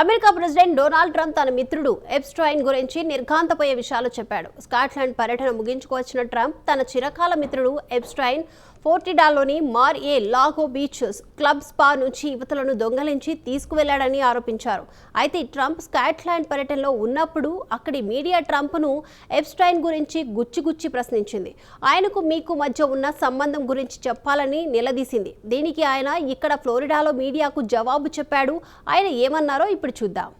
America president Donald Trump తన మిత్రుడు Epstein గురించి నిర్ఘాంతపోయే విషయాలు చెప్పాడు. స్కాట్లాండ్ పర్యటన ముగించుకొచ్చిన ట్రంప్ తన చిరకాల మిత్రుడు ఎప్స్టైన్ ఫోర్టిడాలోని మార్ ఏ లాగో బీచ్ క్లబ్ స్పా నుంచి యువతులను దొంగలించి తీసుకువెళ్లాడని ఆరోపించారు. అయితే ట్రంప్ స్కాట్లాండ్ పర్యటనలో ఉన్నప్పుడు అక్కడి మీడియా ట్రంప్ను ఎప్స్టైన్ గురించి గుచ్చి ప్రశ్నించింది. ఆయనకు మీకు మధ్య ఉన్న సంబంధం గురించి చెప్పాలని నిలదీసింది. దీనికి ఆయన ఇక్కడ ఫ్లోరిడాలో మీడియాకు జవాబు చెప్పాడు. ఆయన ఏమన్నారో ఇప్పుడు చూద్దాం.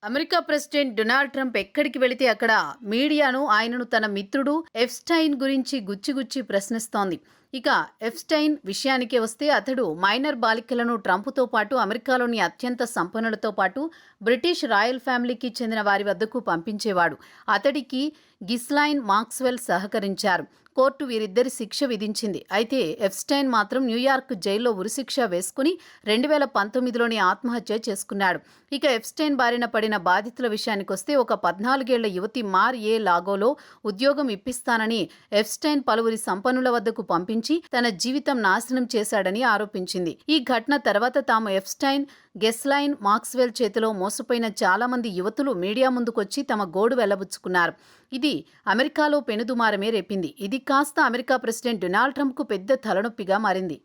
అమెరికా ప్రెసిడెంట్ డొనాల్డ్ ట్రంప్ ఎక్కడికి వెళితే అక్కడ మీడియాను ఆయనను తన మిత్రుడు ఎప్స్టైన్ గురించి గుచ్చి ప్రశ్నిస్తోంది. ఇక ఎప్స్టైన్ విషయానికి వస్తే అతడు మైనర్ బాలికలను ట్రంప్తో పాటు అమెరికాలోని అత్యంత సంపన్నులతో పాటు బ్రిటిష్ రాయల్ ఫ్యామిలీకి చెందిన వారి వద్దకు పంపించేవాడు. అతడికి గిస్లైన్ మాక్స్వెల్ సహకరించారు. కోర్టు వీరిద్దరి శిక్ష విధించింది. అయితే ఎప్స్టైన్ మాత్రం న్యూయార్క్ జైల్లో ఉరిశిక్ష వేసుకుని 2019లోని ఆత్మహత్య చేసుకున్నాడు. ఇక ఎప్స్టైన్ బారిన పడిన బాధితుల విషయానికొస్తే ఒక 14 ఏళ్ల యువతి మార్ ఏ లాగోలో ఉద్యోగం ఇప్పిస్తానని ఎప్స్టైన్ పలువురి సంపన్నుల వద్దకు పంపించి తన జీవితం నాశనం చేశాడని ఆరోపించింది. ఈ ఘటన తర్వాత తాము ఎప్స్టైన్, గెస్లైన్ మాక్స్వెల్ చేతిలో మోసపోయిన చాలా మంది యువతులు మీడియా ముందుకొచ్చి తమ గోడు వెళ్లబుచ్చుకున్నారు. ఇది అమెరికాలో పెనుదుమారమే రేపింది. ఇది కాస్త అమెరికా ప్రెసిడెంట్ డొనాల్డ్ ట్రంప్కు పెద్ద తలనొప్పిగా మారింది.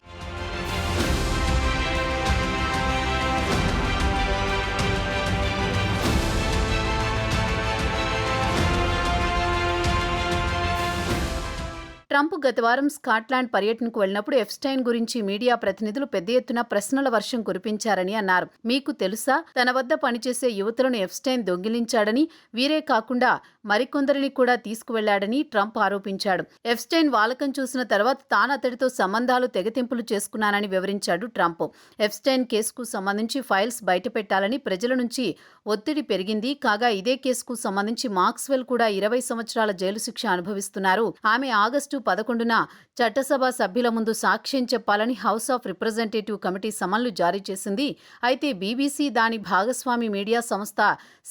ట్రంప్ గత వారం స్కాట్లాండ్ పర్యటనకు వెళ్లినప్పుడు ఎప్స్టైన్ గురించి మీడియా ప్రతినిధులు పెద్ద ఎత్తున ప్రశ్నల వర్షం కురిపించారని అన్నారు. మీకు తెలుసా, తన వద్ద పనిచేసే యువతులను ఎప్స్టైన్ దొంగిలించాడని, వీరే కాకుండా మరికొందరిని కూడా తీసుకువెళ్లాడని ట్రంప్ ఆరోపించాడు. ఎప్స్టైన్ వాలకం చూసిన తర్వాత తాను అతడితో సంబంధాలు తెగతింపులు చేసుకున్నానని వివరించాడు ట్రంప్. ఎప్స్టైన్ కేసుకు సంబంధించి ఫైల్స్ బయటపెట్టాలని ప్రజల నుంచి ఒత్తిడి పెరిగింది. కాగా ఇదే కేసుకు సంబంధించి మాక్స్వెల్ కూడా 20 సంవత్సరాల జైలు శిక్ష అనుభవిస్తున్నారు. ఆమె ఆగస్టు 11న చట్టసభ సభ్యుల ముందు సాక్ష్యం చెప్పాలని హౌస్ ఆఫ్ రిప్రజెంటేటివ్ కమిటీ సమన్లు జారీ చేసింది. అయితే బీబీసీ, దాని భాగస్వామి మీడియా సంస్థ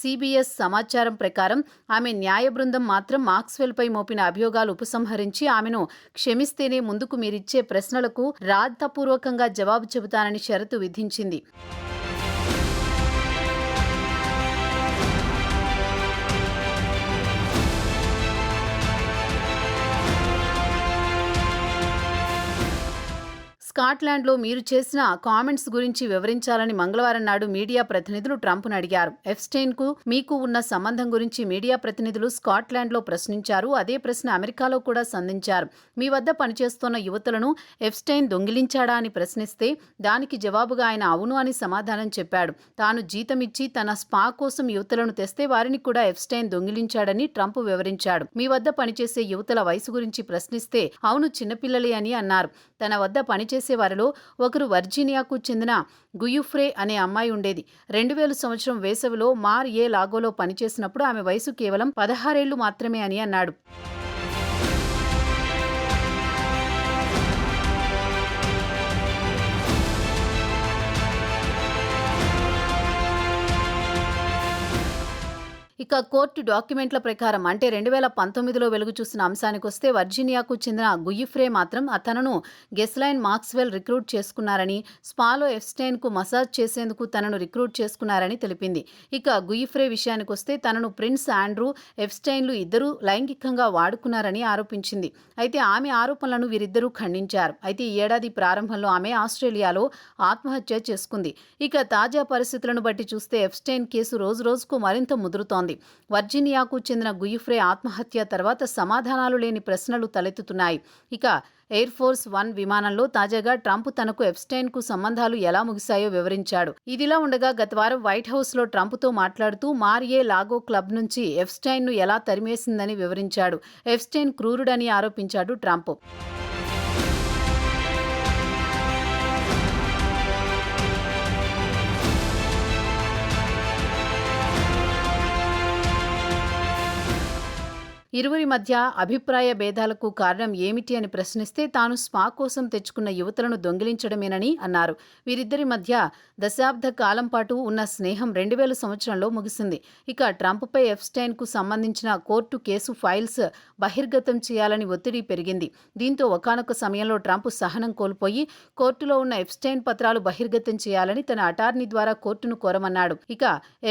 CBS సమాచారం ప్రకారం ఆమె న్యాయ బృందం మాత్రం మాక్స్వెల్పై మోపిన అభియోగాలు ఉపసంహరించి ఆమెను క్షమిస్తేనే ముందుకు మీరిచ్చే ప్రశ్నలకు రాతపూర్వకంగా జవాబు చెబుతానని షరతు విధించింది. స్కాట్లాండ్లో మీరు చేసిన కామెంట్స్ గురించి వివరించాలని మంగళవారం నాడు మీడియా ప్రతినిధులు ట్రంప్ను అడిగారు. ఎప్స్టైన్కు మీకు ఉన్న సంబంధం గురించి మీడియా ప్రతినిధులు స్కాట్లాండ్లో ప్రశ్నించారు. అదే ప్రశ్న అమెరికాలో కూడా సంధించారు. మీ వద్ద పనిచేస్తున్న యువతులను ఎప్స్టైన్ దొంగిలించాడా అని ప్రశ్నిస్తే దానికి జవాబుగా ఆయన అవును అని సమాధానం చెప్పాడు. తాను జీతం ఇచ్చి తన స్పా కోసం యువతులను తెస్తే వారిని కూడా ఎప్స్టైన్ దొంగిలించాడని ట్రంప్ వివరించాడు. మీ వద్ద పనిచేసే యువతుల వయసు గురించి ప్రశ్నిస్తే అవును, చిన్నపిల్లలే అని అన్నారు. తన వద్ద పనిచేసే వారిలో ఒకరు వర్జీనియాకు చెందిన గుయుఫ్రే అనే అమ్మాయి ఉండేది. 2000 సంవత్సరం వేసవిలో మార్ ఏ లాగోలో పనిచేసినప్పుడు ఆమె వయసు కేవలం 16 ఏళ్లు మాత్రమే అని అన్నాడు. ఇక కోర్టు డాక్యుమెంట్ల ప్రకారం అంటే 2019లో వెలుగు చూసిన అంశానికి వస్తే వర్జీనియాకు చెందిన గుయిఫ్రే మాత్రం తనను గెస్లైన్ మాక్స్వెల్ రిక్రూట్ చేసుకున్నారని, స్పాలో ఎప్స్టైన్కు మసాజ్ చేసేందుకు తనను రిక్రూట్ చేసుకున్నారని తెలిపింది. ఇక గుయిఫ్రే విషయానికి వస్తే తనను ప్రిన్స్ ఆండ్రూ, ఎప్స్టైన్లు ఇద్దరూ లైంగికంగా వాడుకున్నారని ఆరోపించింది. అయితే ఆమె ఆరోపణలను వీరిద్దరూ ఖండించారు. అయితే ఈ ఏడాది ప్రారంభంలో ఆమె ఆస్ట్రేలియాలో ఆత్మహత్య చేసుకుంది. ఇక తాజా పరిస్థితులను బట్టి చూస్తే ఎప్స్టైన్ కేసు రోజురోజుకు మరింత ముదురుతోంది. వర్జీనియాకు చెందిన గుయిఫ్రే ఆత్మహత్య తర్వాత సమాధానాలు లేని ప్రశ్నలు తలెత్తుతున్నాయి. ఇక ఎయిర్ ఫోర్స్ 1 విమానంలో తాజాగా ట్రంప్ తనకు ఎప్స్టైన్కు సంబంధాలు ఎలా ముగిశాయో వివరించాడు. ఇదిలా ఉండగా గత వారం వైట్ హౌస్లో ట్రంప్తో మాట్లాడుతూ మార్ ఏ లాగో క్లబ్ నుంచి ఎప్స్టైన్ను ఎలా తరిమేసిందని వివరించాడు. ఎప్స్టైన్ క్రూరుడని ఆరోపించాడు ట్రంప్. ఇరువురి మధ్య అభిప్రాయ భేదాలకు కారణం ఏమిటి అని ప్రశ్నిస్తే తాను స్పా కోసం తెచ్చుకున్న యువతులను దొంగిలించడమేనని అన్నారు. వీరిద్దరి మధ్య దశాబ్ద కాలం పాటు ఉన్న స్నేహం 2000 సంవత్సరంలో ముగిసింది. ఇక ట్రంప్పై ఎప్స్టైన్కు సంబంధించిన కోర్టు కేసు ఫైల్స్ బహిర్గతం చేయాలని ఒత్తిడి పెరిగింది. దీంతో ఒకానొక సమయంలో ట్రంప్ సహనం కోల్పోయి కోర్టులో ఉన్న ఎప్స్టైన్ పత్రాలు బహిర్గతం చేయాలని తన అటార్నీ ద్వారా కోర్టును కోరమన్నాడు. ఇక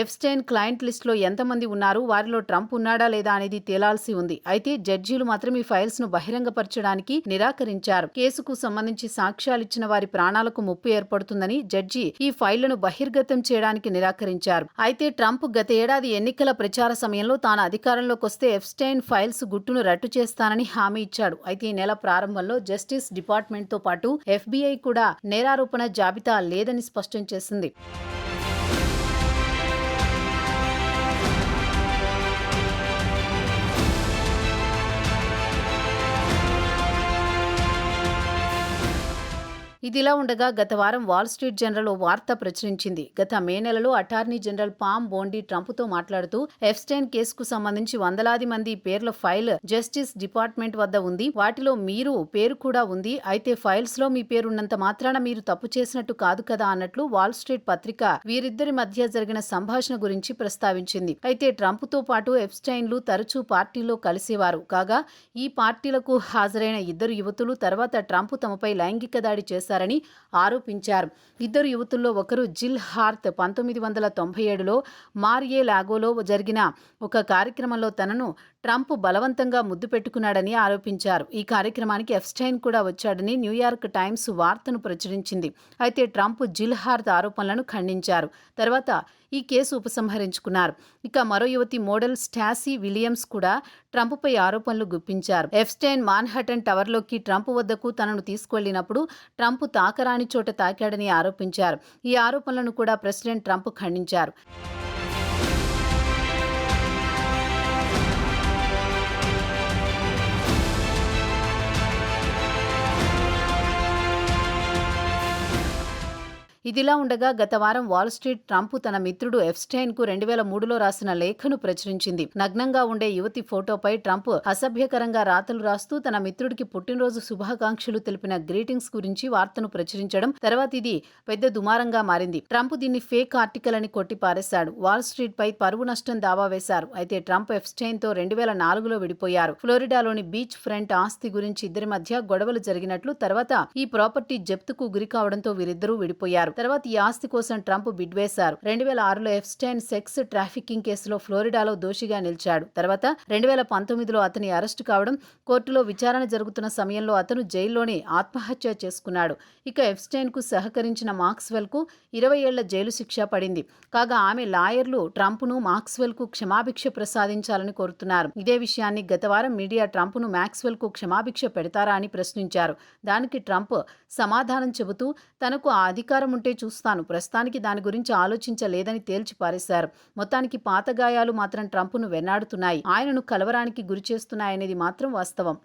ఎప్స్టైన్ క్లయింట్ లిస్టులో ఎంతమంది ఉన్నారు, వారిలో ట్రంప్ ఉన్నాడా లేదా అనేది తేలాల్సి ఉంది. అయితే జడ్జీలు మాత్రం ఈ ఫైల్స్ ను బహిరంగపరచడానికి నిరాకరించారు. కేసుకు సంబంధించి సాక్ష్యాలిచ్చిన వారి ప్రాణాలకు ముప్పు ఏర్పడుతుందని జడ్జి ఈ ఫైళ్లను బహిర్గతం చేయడానికి నిరాకరించారు. అయితే ట్రంప్ గత ఏడాది ఎన్నికల ప్రచార సమయంలో తాను అధికారంలోకి వస్తే ఎప్స్టైన్ ఫైల్స్ గుట్టును రట్టు చేస్తానని హామీ ఇచ్చాడు. అయితే ఈ నెల ప్రారంభంలో జస్టిస్ డిపార్ట్మెంట్ తో పాటు FBI కూడా నేరారోపణ జాబితా లేదని స్పష్టం చేసింది. ఇదిలా ఉండగా గత వారం వాల్ స్ట్రీట్ జర్నల్ ఓ వార్త ప్రచురించింది. గత మే నెలలో అటార్నీ జనరల్ పామ్ బోండీ ట్రంప్తో మాట్లాడుతూ ఎప్స్టైన్ కేసుకు సంబంధించి వందలాది మంది పేర్ల ఫైల్ జస్టిస్ డిపార్ట్మెంట్ వద్ద ఉంది. వాటిలో మీరు పేరు కూడా ఉంది. అయితే ఫైల్స్ లో మీ పేరున్నంత మాత్రాన మీరు తప్పు చేసినట్టు కాదు కదా అన్నట్లు వాల్ స్ట్రీట్ పత్రిక వీరిద్దరి మధ్య జరిగిన సంభాషణ గురించి ప్రస్తావించింది. అయితే ట్రంప్తో పాటు ఎప్స్టైన్లు తరచూ పార్టీలో కలిసేవారు కాగా ఈ పార్టీలకు హాజరైన ఇద్దరు యువతులు తర్వాత ట్రంప్ తమపై లైంగిక దాడి చేశారని ఆరోపించారు. ఇద్దరు యువతుల్లో ఒకరు జిల్ హార్త్ 1997లో మార్-ఏ లాగోలో జరిగిన ఒక కార్యక్రమంలో తనను ట్రంప్ బలవంతంగా ముద్దు పెట్టుకున్నాడని ఆరోపించారు. ఈ కార్యక్రమానికి ఎప్స్టైన్ కూడా వచ్చాడని న్యూయార్క్ టైమ్స్ వార్తను ప్రచురించింది. అయితే ట్రంప్ జిల్ హార్త్ ఆరోపణలను ఖండించారు. తర్వాత ఈ కేసు ఉపసంహరించుకున్నారు. ఇక మరో యువతి మోడల్ స్టాసీ విలియమ్స్ కూడా ట్రంప్పై ఆరోపణలు గుప్పించారు. ఎప్స్టైన్ మాన్హాటన్ టవర్లోకి ట్రంప్ వద్దకు తనను తీసుకువెళ్లినప్పుడు ట్రంప్ తాకరాని చోట తాకాడని ఆరోపించారు. ఈ ఆరోపణలను కూడా ప్రెసిడెంట్ ట్రంప్ ఖండించారు. ఇదిలా ఉండగా గత వారం వాల్ స్ట్రీట్ ట్రంప్ తన మిత్రుడు ఎప్స్టైన్కు 2003లో రాసిన లేఖను ప్రచురించింది. నగ్నంగా ఉండే యువతి ఫోటోపై ట్రంప్ అసభ్యకరంగా రాతలు రాస్తూ తన మిత్రుడికి పుట్టినరోజు శుభాకాంక్షలు తెలిపిన గ్రీటింగ్స్ గురించి వార్తను ప్రచురించడం తర్వాత ఇది పెద్ద దుమారంగా మారింది. ట్రంప్ దీన్ని ఫేక్ ఆర్టికల్ అని కొట్టిపారేశాడు. వాల్ స్ట్రీట్ పై పరువు నష్టం దావా వేశారు. అయితే ట్రంప్ ఎప్స్టైన్తో 2004లో విడిపోయారు. ఫ్లోరిడాలోని బీచ్ ఫ్రంట్ ఆస్తి గురించి ఇద్దరి మధ్య గొడవలు జరిగినట్లు, తర్వాత ఈ ప్రాపర్టీ జప్తుకు గురి కావడంతో వీరిద్దరూ విడిపోయారు. తర్వాత ఈ ఆస్తి కోసం ట్రంప్ బిడ్ వేశారు. 2006లో ఎప్స్టైన్ సెక్స్ ట్రాఫికింగ్ కేసులో ఫ్లోరిడాలో దోషిగా నిలిచాడు. తర్వాత 2019లో అతని అరెస్టు కావడం, కోర్టులో విచారణ జరుగుతున్న సమయంలో అతను జైల్లోనే ఆత్మహత్య చేసుకున్నాడు. ఇక ఎప్స్టైన్కు సహకరించిన మాక్స్వెల్కు 20 ఏళ్ల జైలు శిక్ష పడింది. కాగా ఆమె లాయర్లు ట్రంప్ను మాక్స్వెల్కు క్షమాభిక్ష ప్రసాదించాలని కోరుతున్నారు. ఇదే విషయాన్ని గత వారం మీడియా ట్రంప్ను మాక్స్వెల్కు క్షమాభిక్ష పెడతారా అని ప్రశ్నించారు. దానికి ట్రంప్ సమాధానం చెబుతూ తనకు ఆ అధికారం ఉంటే చూస్తాను, ప్రస్తుతానికి దాని గురించి ఆలోచించలేదని తేల్చి పారేశారు. మొత్తానికి పాత గాయాలు మాత్రం ట్రంప్ను వెన్నాడుతున్నాయి, ఆయనను కలవరానికి గురి చేస్తున్నాయనేది మాత్రం వాస్తవం.